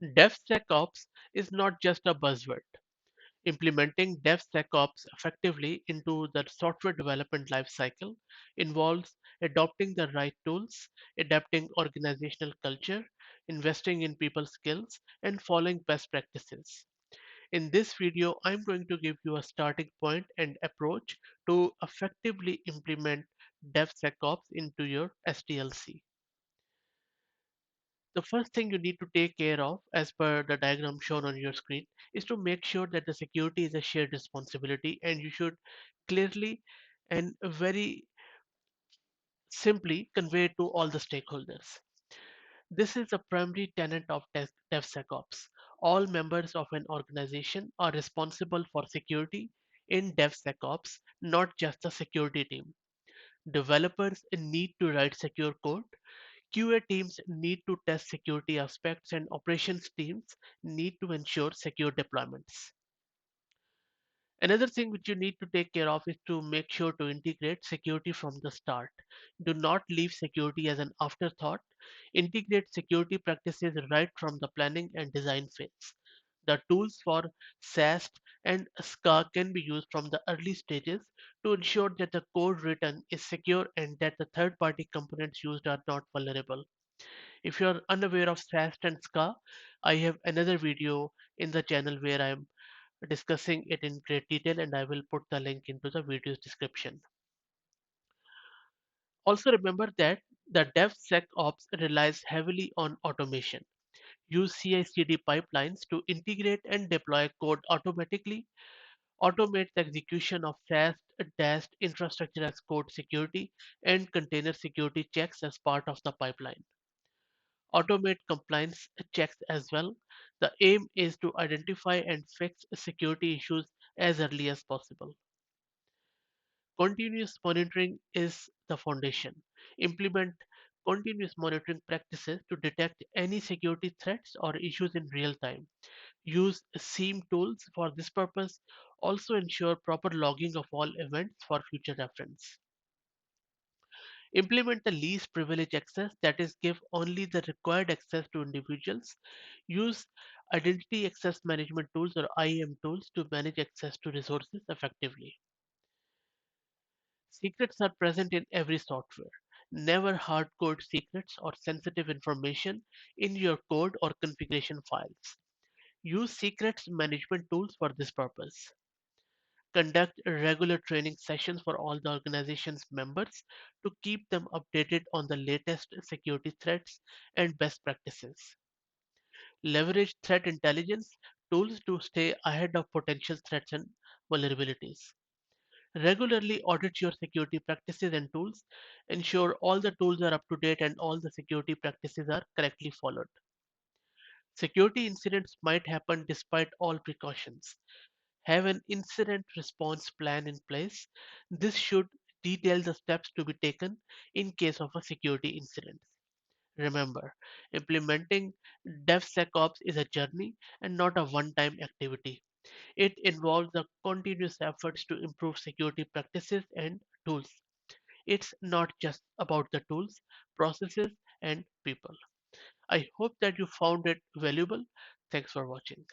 DevSecOps is not just a buzzword. Implementing DevSecOps effectively into the software development lifecycle involves adopting the right tools, adapting organizational culture, investing in people's skills, and following best practices. In this video, I'm going to give you a starting point and approach to effectively implement DevSecOps into your SDLC. The first thing you need to take care of, as per the diagram shown on your screen, is to make sure that the security is a shared responsibility and you should clearly and very simply convey it to all the stakeholders. This is a primary tenet of DevSecOps. All members of an organization are responsible for security in DevSecOps, not just the security team. Developers need to write secure code, QA teams need to test security aspects, and operations teams need to ensure secure deployments. Another thing which you need to take care of is to make sure to integrate security from the start. Do not leave security as an afterthought. Integrate security practices right from the planning and design phase. The tools for SAST and SCA can be used from the early stages to ensure that the code written is secure and that the third-party components used are not vulnerable. If you're unaware of SAST and SCA, I have another video in the channel where I'm discussing it in great detail and I will put the link into the video's description. Also remember that the DevSecOps relies heavily on automation. Use CI/CD pipelines to integrate and deploy code automatically. Automate the execution of SAST, DAST, infrastructure as code security, and container security checks as part of the pipeline. Automate compliance checks as well. The aim is to identify and fix security issues as early as possible. Continuous monitoring is the foundation. Implement continuous monitoring practices to detect any security threats or issues in real time. Use SIEM tools for this purpose. Also ensure proper logging of all events for future reference. Implement the least privilege access, that is, give only the required access to individuals. Use identity access management tools or IAM tools to manage access to resources effectively. Secrets are present in every software. Never hard code secrets or sensitive information in your code or configuration files. Use secrets management tools for this purpose. Conduct regular training sessions for all the organization's members to keep them updated on the latest security threats and best practices. Leverage threat intelligence tools to stay ahead of potential threats and vulnerabilities. Regularly audit your security practices and tools. Ensure all the tools are up to date and all the security practices are correctly followed. Security incidents might happen despite all precautions. Have an incident response plan in place. This should detail the steps to be taken in case of a security incident. Remember, implementing DevSecOps is a journey and not a one time activity. It involves the continuous efforts to improve security practices and tools. It's not just about the tools, processes, and people. I hope that you found it valuable. Thanks for watching.